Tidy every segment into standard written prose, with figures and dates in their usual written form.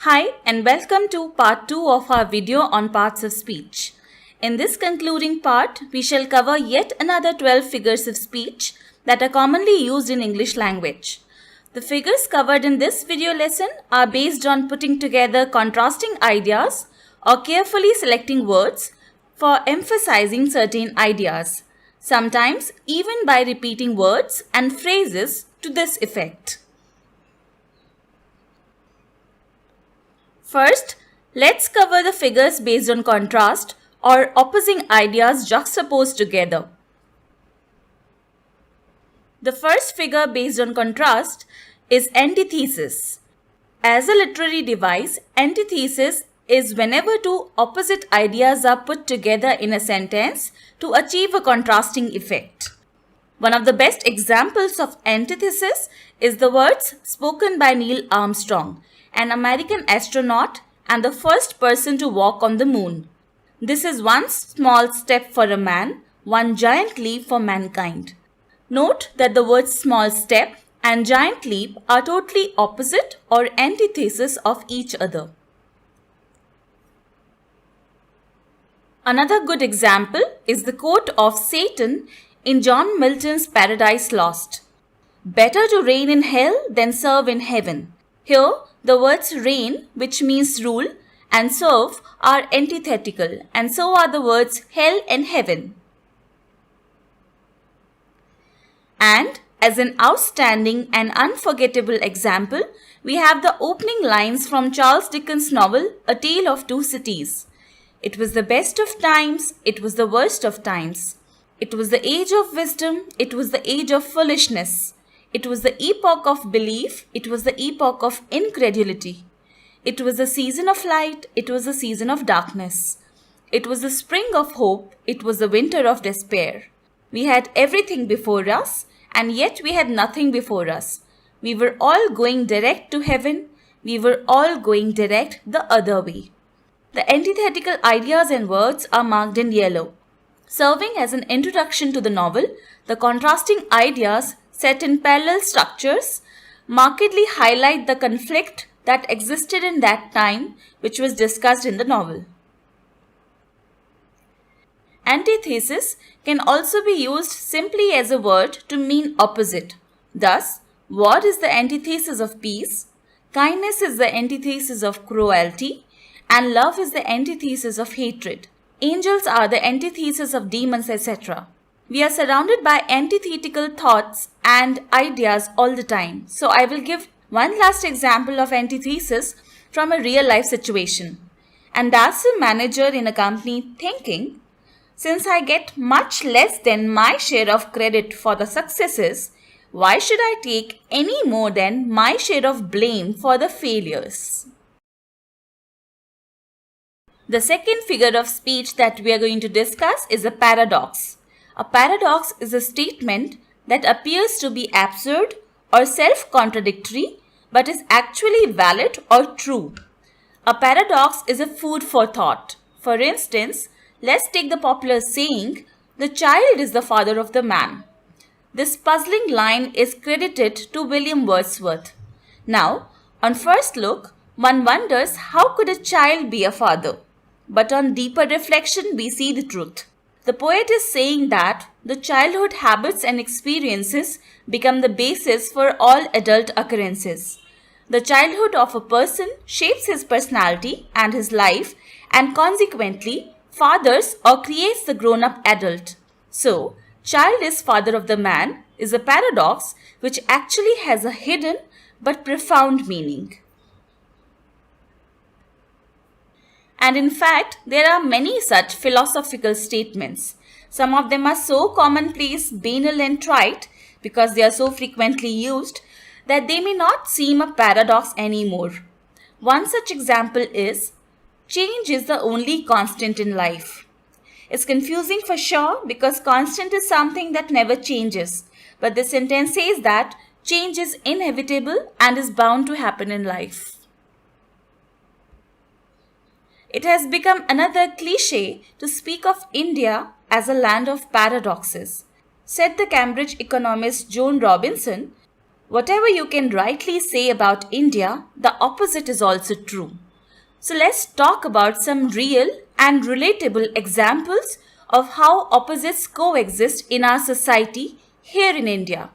Hi and welcome to part 2 of our video on parts of speech. In this concluding part, we shall cover yet another 12 figures of speech that are commonly used in English language. The figures covered in this video lesson are based on putting together contrasting ideas or carefully selecting words for emphasizing certain ideas, sometimes even by repeating words and phrases to this effect. First, let's cover the figures based on contrast or opposing ideas juxtaposed together. The first figure based on contrast is antithesis. As a literary device, antithesis is whenever two opposite ideas are put together in a sentence to achieve a contrasting effect. One of the best examples of antithesis is the words spoken by Neil Armstrong, an American astronaut and the first person to walk on the moon. This is one small step for a man, one giant leap for mankind. Note that the words small step and giant leap are totally opposite or antithesis of each other. Another good example is the quote of Satan in John Milton's Paradise Lost. Better to reign in hell than serve in heaven. Here, the words reign, which means rule, and serve are antithetical, and so are the words hell and heaven. And as an outstanding and unforgettable example, we have the opening lines from Charles Dickens' novel A Tale of Two Cities. It was the best of times, it was the worst of times. It was the age of wisdom, it was the age of foolishness. It was the epoch of belief, it was the epoch of incredulity. It was the season of light, it was the season of darkness. It was the spring of hope, it was the winter of despair. We had everything before us, and yet we had nothing before us. We were all going direct to heaven, we were all going direct the other way. The antithetical ideas and words are marked in yellow. Serving as an introduction to the novel, the contrasting ideas set in parallel structures markedly highlight the conflict that existed in that time, which was discussed in the novel. Antithesis can also be used simply as a word to mean opposite. Thus, war is the antithesis of peace, kindness is the antithesis of cruelty, and love is the antithesis of hatred. Angels are the antithesis of demons, etc. We are surrounded by antithetical thoughts and ideas all the time. So I will give one last example of antithesis from a real life situation. And that's a manager in a company thinking, since I get much less than my share of credit for the successes, why should I take any more than my share of blame for the failures? The second figure of speech that we are going to discuss is a paradox. A paradox is a statement that appears to be absurd or self-contradictory but is actually valid or true. A paradox is a food for thought. For instance, let's take the popular saying, "The child is the father of the man." This puzzling line is credited to William Wordsworth. Now, on first look, one wonders how could a child be a father? But on deeper reflection, we see the truth. The poet is saying that the childhood habits and experiences become the basis for all adult occurrences. The childhood of a person shapes his personality and his life and consequently fathers or creates the grown-up adult. So, child is father of the man is a paradox which actually has a hidden but profound meaning. And in fact, there are many such philosophical statements. Some of them are so commonplace, banal and trite because they are so frequently used that they may not seem a paradox anymore. One such example is, change is the only constant in life. It's confusing for sure because constant is something that never changes. But the sentence says that change is inevitable and is bound to happen in life. It has become another cliche to speak of India as a land of paradoxes. Said the Cambridge economist Joan Robinson, Whatever you can rightly say about India, the opposite is also true. So let's talk about some real and relatable examples of how opposites coexist in our society here in India.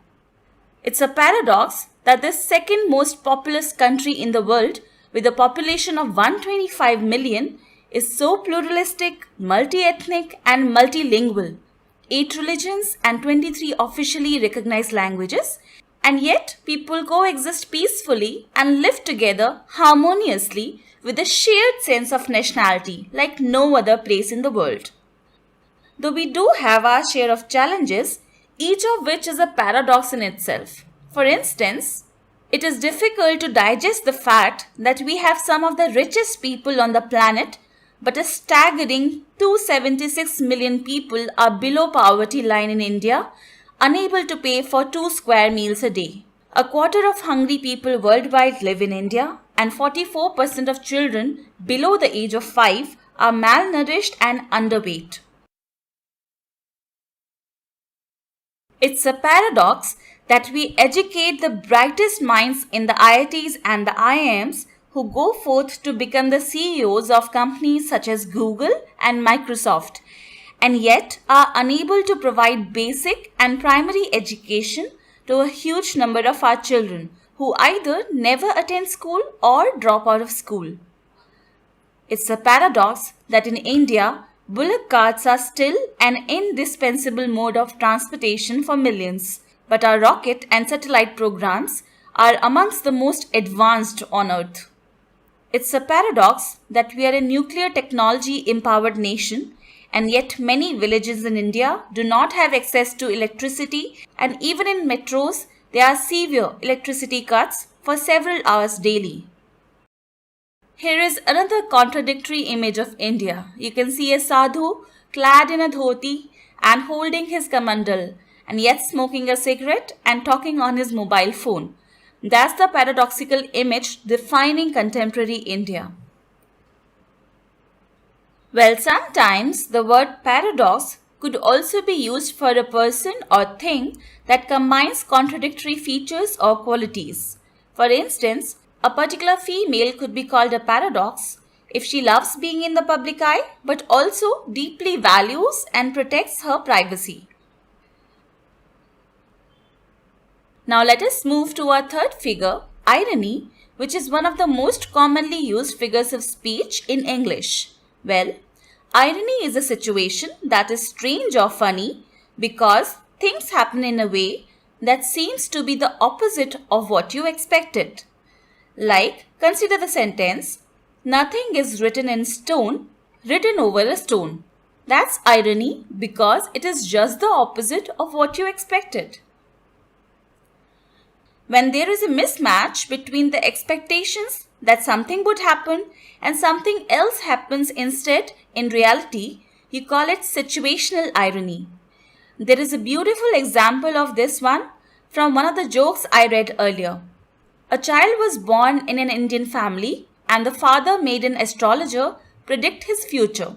It's a paradox that the second most populous country in the world, with a population of 125 million, is so pluralistic, multi-ethnic and multilingual. 8 religions and 23 officially recognized languages, and yet people coexist peacefully and live together harmoniously with a shared sense of nationality like no other place in the world. Though we do have our share of challenges, each of which is a paradox in itself. For instance, it is difficult to digest the fact that we have some of the richest people on the planet, but a staggering 276 million people are below poverty line in India, unable to pay for 2 square meals a day. A quarter of hungry people worldwide live in India, and 44% of children below the age of 5 are malnourished and underweight. It's a paradox that we educate the brightest minds in the IITs and the IIMs who go forth to become the CEOs of companies such as Google and Microsoft, and yet are unable to provide basic and primary education to a huge number of our children who either never attend school or drop out of school. It's a paradox that in India, bullock carts are still an indispensable mode of transportation for millions, but our rocket and satellite programs are amongst the most advanced on Earth. It's a paradox that we are a nuclear technology empowered nation, and yet many villages in India do not have access to electricity, and even in metros, there are severe electricity cuts for several hours daily. Here is another contradictory image of India. You can see a sadhu clad in a dhoti and holding his kamandal, and yet smoking a cigarette and talking on his mobile phone. That's the paradoxical image defining contemporary India. Well, sometimes the word paradox could also be used for a person or thing that combines contradictory features or qualities. For instance, a particular female could be called a paradox if she loves being in the public eye but also deeply values and protects her privacy. Now let us move to our third figure, irony, which is one of the most commonly used figures of speech in English. Well, irony is a situation that is strange or funny because things happen in a way that seems to be the opposite of what you expected. Like, consider the sentence, nothing is written in stone, written over a stone. That's irony because it is just the opposite of what you expected. When there is a mismatch between the expectations that something would happen and something else happens instead in reality, you call it situational irony. There is a beautiful example of this one from one of the jokes I read earlier. A child was born in an Indian family and the father made an astrologer predict his future.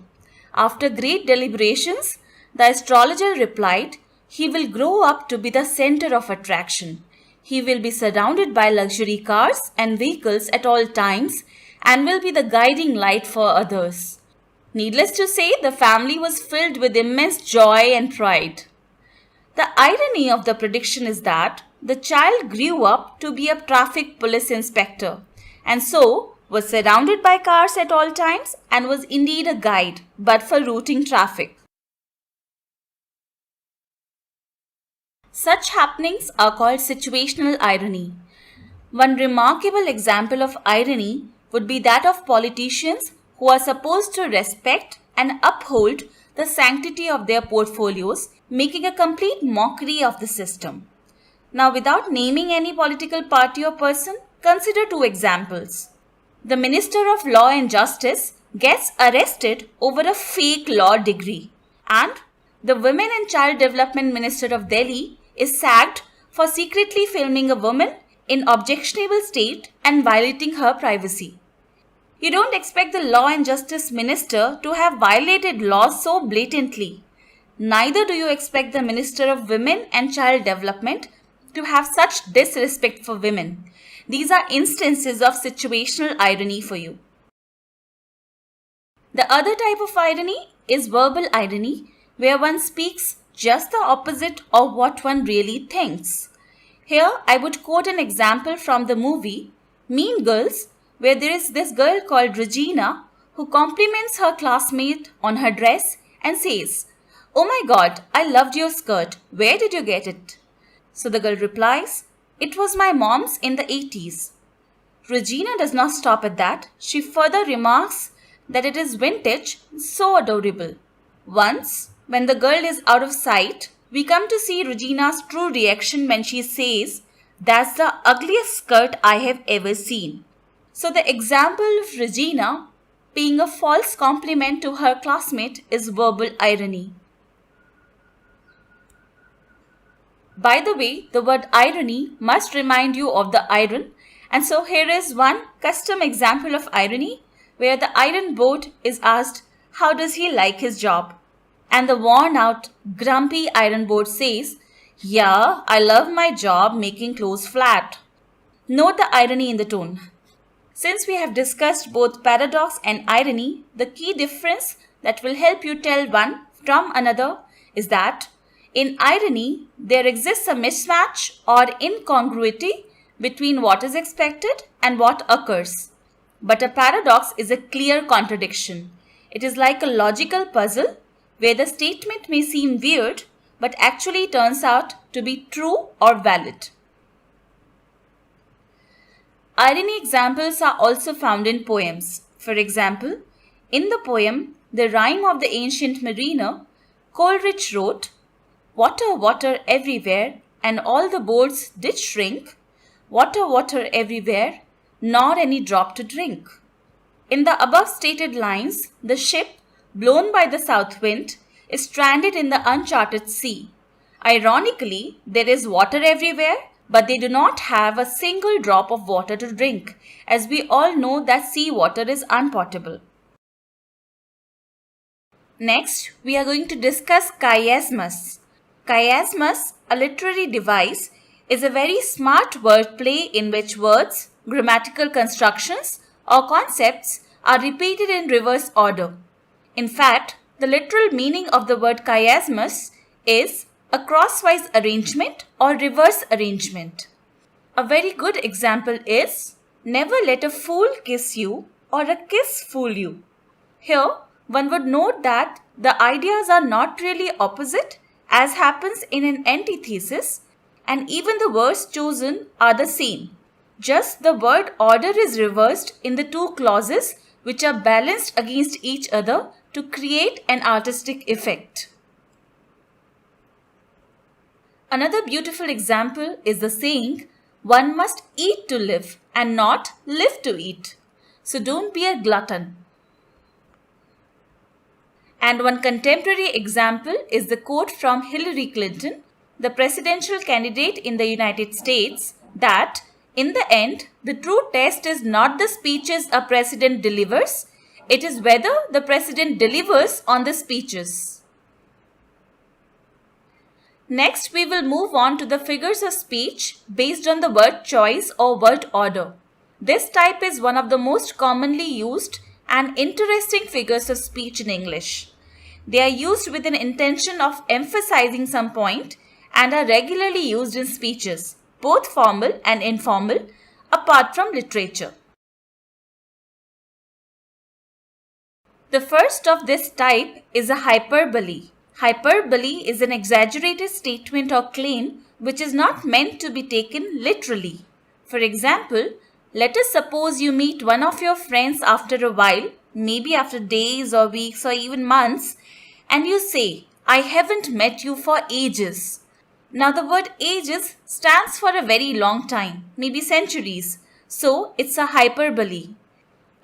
After great deliberations, the astrologer replied, he will grow up to be the center of attraction. He will be surrounded by luxury cars and vehicles at all times and will be the guiding light for others. Needless to say, the family was filled with immense joy and pride. The irony of the prediction is that the child grew up to be a traffic police inspector and so was surrounded by cars at all times and was indeed a guide, but for routing traffic. Such happenings are called situational irony. One remarkable example of irony would be that of politicians who are supposed to respect and uphold the sanctity of their portfolios, making a complete mockery of the system. Now, without naming any political party or person, consider 2 examples. The Minister of Law and Justice gets arrested over a fake law degree, and the Women and Child Development Minister of Delhi is sacked for secretly filming a woman in objectionable state and violating her privacy. You don't expect the Law and Justice Minister to have violated laws so blatantly. Neither do you expect the Minister of Women and Child Development to have such disrespect for women? These are instances of situational irony for you. The other type of irony is verbal irony, where one speaks just the opposite of what one really thinks. Here, I would quote an example from the movie Mean Girls, where there is this girl called Regina who compliments her classmate on her dress and says, "Oh my god, I loved your skirt. Where did you get it?" So the girl replies, "It was my mom's in the 80s. Regina does not stop at that. She further remarks that it is vintage, so adorable. Once, when the girl is out of sight, we come to see Regina's true reaction when she says, "That's the ugliest skirt I have ever seen." So the example of Regina paying a false compliment to her classmate is verbal irony. By the way, the word irony must remind you of the iron, and so here is one custom example of irony where the iron board is asked, "How does he like his job?" And the worn out, grumpy iron board says, "Yeah, I love my job making clothes flat." Note the irony in the tone. Since we have discussed both paradox and irony, the key difference that will help you tell one from another is that in irony, there exists a mismatch or incongruity between what is expected and what occurs. But a paradox is a clear contradiction. It is like a logical puzzle where the statement may seem weird but actually turns out to be true or valid. Irony examples are also found in poems. For example, in the poem The Rime of the Ancient Mariner, Coleridge wrote, "Water, water everywhere, and all the boats did shrink. Water, water everywhere, nor any drop to drink." In the above stated lines, the ship, blown by the south wind, is stranded in the uncharted sea. Ironically, there is water everywhere, but they do not have a single drop of water to drink, as we all know that sea water is unpotable. Next, we are going to discuss chiasmus. Chiasmus, a literary device, is a very smart wordplay in which words, grammatical constructions, or concepts are repeated in reverse order. In fact, the literal meaning of the word chiasmus is a crosswise arrangement or reverse arrangement. A very good example is, "Never let a fool kiss you or a kiss fool you." Here, one would note that the ideas are not really opposite as happens in an antithesis, and even the words chosen are the same. Just the word order is reversed in the two clauses which are balanced against each other to create an artistic effect. Another beautiful example is the saying, "One must eat to live and not live to eat." So don't be a glutton. And one contemporary example is the quote from Hillary Clinton, the presidential candidate in the United States, that in the end, the true test is not the speeches a president delivers, it is whether the president delivers on the speeches. Next, we will move on to the figures of speech based on the word choice or word order. This type is one of the most commonly used and interesting figures of speech in English. They are used with an intention of emphasizing some point and are regularly used in speeches, both formal and informal, apart from literature. The first of this type is a hyperbole. Hyperbole is an exaggerated statement or claim which is not meant to be taken literally. For example, let us suppose you meet one of your friends after a while, maybe after days or weeks or even months, and you say, "I haven't met you for ages." Now the word ages stands for a very long time, maybe centuries, so it's a hyperbole.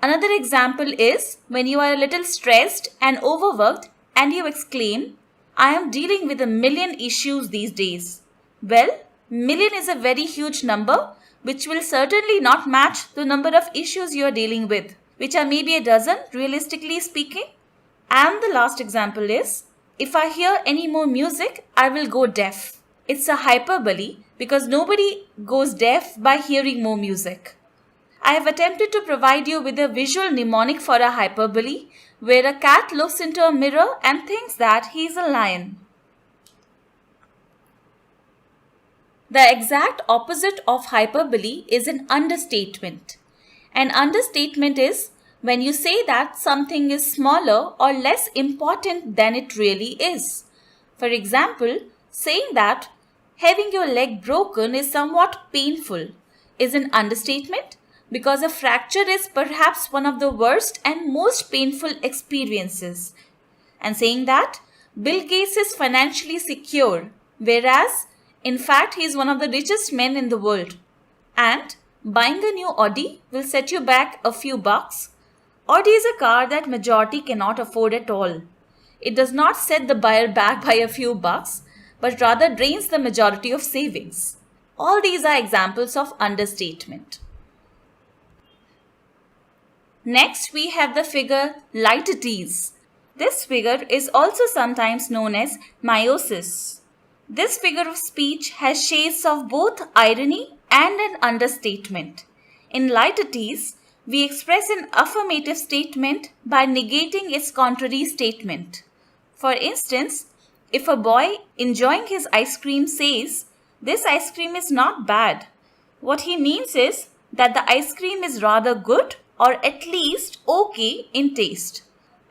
Another example is when you are a little stressed and overworked and you exclaim, "I am dealing with 1,000,000 issues these days." Well, million is a very huge number which will certainly not match the number of issues you are dealing with, which are maybe a dozen realistically speaking. And the last example is, "If I hear any more music, I will go deaf." It's a hyperbole because nobody goes deaf by hearing more music. I have attempted to provide you with a visual mnemonic for a hyperbole where a cat looks into a mirror and thinks that he is a lion. The exact opposite of hyperbole is an understatement. An understatement is when you say that something is smaller or less important than it really is. For example, saying that having your leg broken is somewhat painful is an understatement because a fracture is perhaps one of the worst and most painful experiences. And saying that Bill Gates is financially secure, whereas in fact he is one of the richest men in the world. And buying a new Audi will set you back a few bucks. Audi is a car that majority cannot afford at all. It does not set the buyer back by a few bucks, but rather drains the majority of savings. All these are examples of understatement. Next, we have the figure litetes. This figure is also sometimes known as meiosis. This figure of speech has shades of both irony and an understatement. In litetes, we express an affirmative statement by negating its contrary statement. For instance, if a boy enjoying his ice cream says, "This ice cream is not bad," what he means is that the ice cream is rather good or at least okay in taste.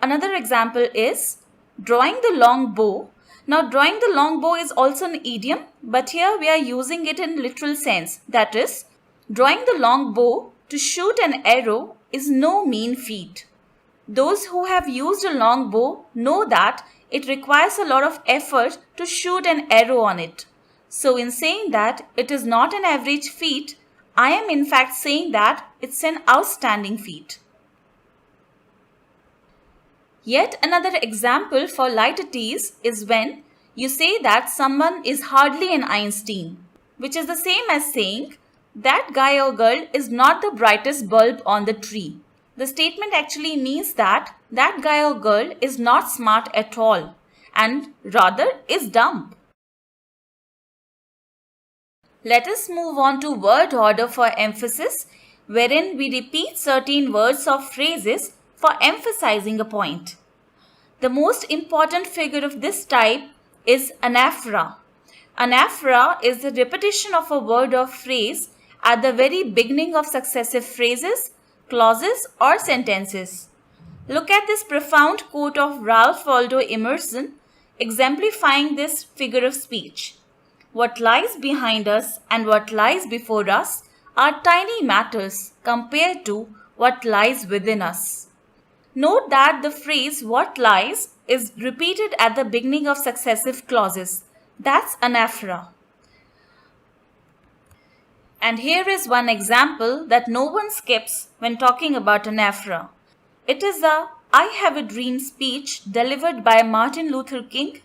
Another example is drawing the long bow. Now, drawing the long bow is also an idiom, but here we are using it in literal sense. That is, drawing the long bow to shoot an arrow is no mean feat. Those who have used a long bow know that it requires a lot of effort to shoot an arrow on it. So in saying that it is not an average feat, I am in fact saying that it's an outstanding feat. Yet another example for litetes is when you say that someone is hardly an Einstein, which is the same as saying that guy or girl is not the brightest bulb on the tree. The statement actually means that that guy or girl is not smart at all and rather is dumb. Let us move on to word order for emphasis, wherein we repeat certain words or phrases for emphasizing a point. The most important figure of this type is anaphora. Anaphora is the repetition of a word or phrase at the very beginning of successive phrases, clauses, or sentences. Look at this profound quote of Ralph Waldo Emerson exemplifying this figure of speech. What lies behind us and what lies before us are tiny matters compared to what lies within us. Note that the phrase "what lies" is repeated at the beginning of successive clauses. That's anaphora. And here is one example that no one skips when talking about anaphora. It is the "I have a dream" speech delivered by Martin Luther King,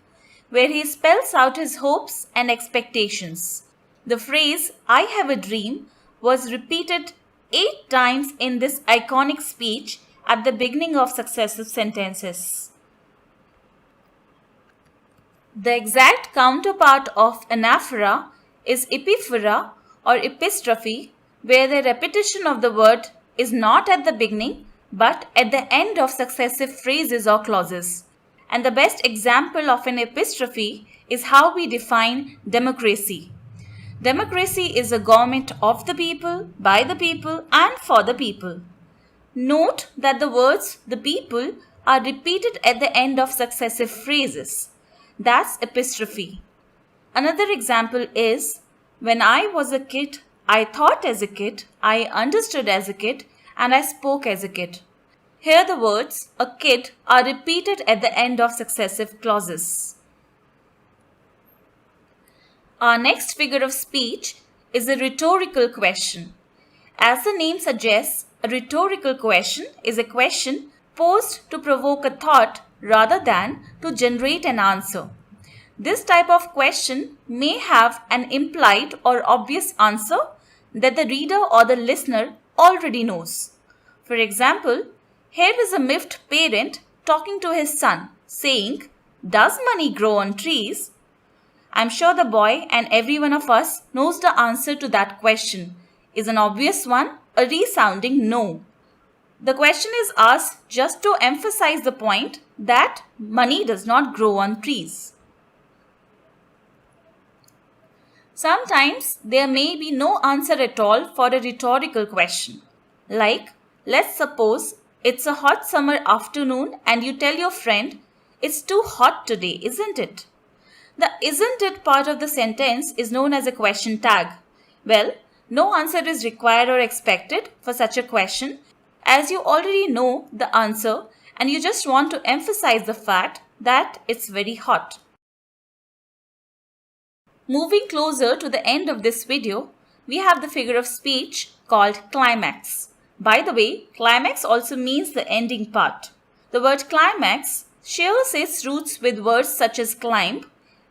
where he spells out his hopes and expectations. The phrase "I have a dream" was repeated 8 times in this iconic speech at the beginning of successive sentences. The exact counterpart of anaphora is epiphora or epistrophe, where the repetition of the word is not at the beginning but at the end of successive phrases or clauses. And the best example of an epistrophe is how we define democracy. Democracy is a government of the people, by the people, and for the people. Note that the words "the people" are repeated at the end of successive phrases. That's epistrophe. Another example is, when I was a kid, I thought as a kid, I understood as a kid, and I spoke as a kid. Here the words "a kid" are repeated at the end of successive clauses. Our next figure of speech is a rhetorical question. As the name suggests, a rhetorical question is a question posed to provoke a thought rather than to generate an answer. This type of question may have an implied or obvious answer that the reader or the listener already knows. For example, here is a miffed parent talking to his son, saying, "Does money grow on trees?" I'm sure the boy and every one of us knows the answer to that question. Is an obvious one, a resounding no. The question is asked just to emphasize the point that money does not grow on trees. Sometimes there may be no answer at all for a rhetorical question. Like, let's suppose it's a hot summer afternoon and you tell your friend, it's too hot today, isn't it? The isn't it part of the sentence is known as a question tag. Well, no answer is required or expected for such a question as you already know the answer and you just want to emphasize the fact that it's very hot. Moving closer to the end of this video, we have the figure of speech called climax. By the way, climax also means the ending part. The word climax shares its roots with words such as climb,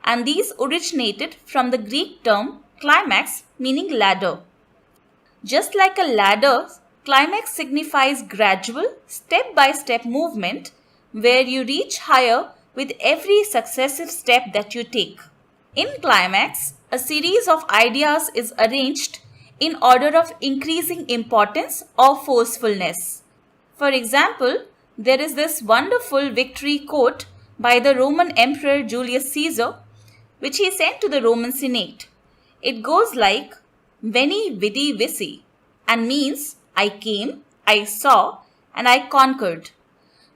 and these originated from the Greek term climax meaning ladder. Just like a ladder, climax signifies gradual, step-by-step movement where you reach higher with every successive step that you take. In climax, a series of ideas is arranged in order of increasing importance or forcefulness. For example, there is this wonderful victory quote by the Roman Emperor Julius Caesar, which he sent to the Roman Senate. It goes like, Veni vidi vici, and means I came, I saw, and I conquered.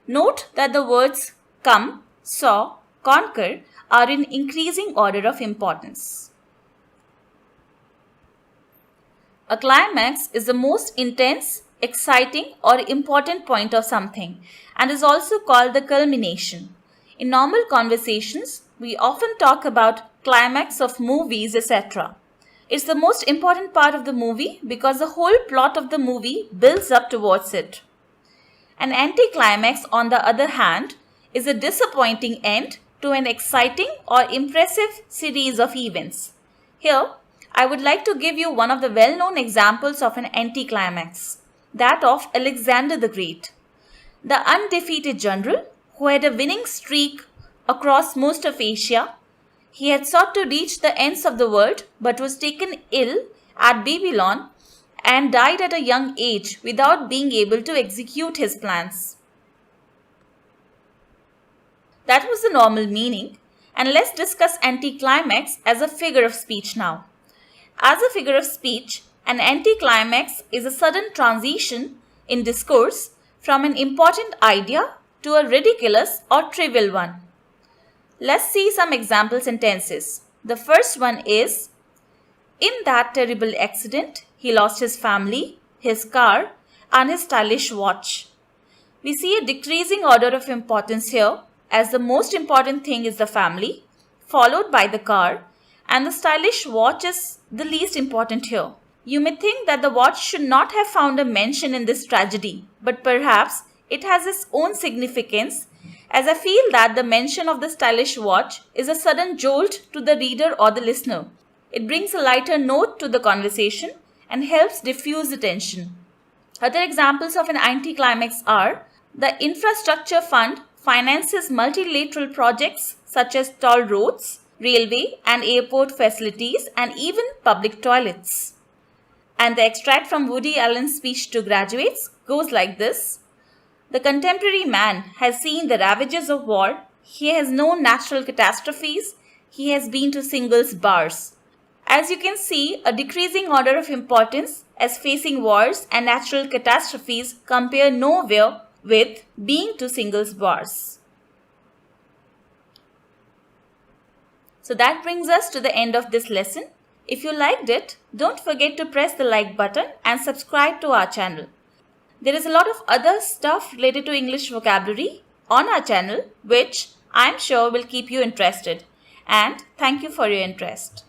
Note that the words come, saw, conquer are in increasing order of importance. A climax is the most intense, exciting, or important point of something and is also called the culmination. In normal conversations, we often talk about climax of movies, etc. It's the most important part of the movie because the whole plot of the movie builds up towards it. An anticlimax, on the other hand, is a disappointing end to an exciting or impressive series of events. Here, I would like to give you one of the well-known examples of an anticlimax, that of Alexander the Great. The undefeated general, who had a winning streak across most of Asia, he had sought to reach the ends of the world but was taken ill at Babylon and died at a young age without being able to execute his plans. That was the normal meaning, and let's discuss anticlimax as a figure of speech now. As a figure of speech, an anticlimax is a sudden transition in discourse from an important idea to a ridiculous or trivial one. Let's see some example sentences. The first one is, in that terrible accident, he lost his family, his car, and his stylish watch. We see a decreasing order of importance here, as the most important thing is the family, followed by the car, and the stylish watch is the least important here. You may think that the watch should not have found a mention in this tragedy, but perhaps it has its own significance, as I feel that the mention of the stylish watch is a sudden jolt to the reader or the listener. It brings a lighter note to the conversation and helps diffuse the tension. Other examples of an anticlimax are, the infrastructure fund finances multilateral projects such as toll roads, railway and airport facilities, and even public toilets. And the extract from Woody Allen's speech to graduates goes like this. The contemporary man has seen the ravages of war. He has known natural catastrophes. He has been to singles bars. As you can see, a decreasing order of importance as facing wars and natural catastrophes compare nowhere with being to singles bars. So that brings us to the end of this lesson. If you liked it, don't forget to press the like button and subscribe to our channel. There is a lot of other stuff related to English vocabulary on our channel, which I'm sure will keep you interested. And thank you for your interest.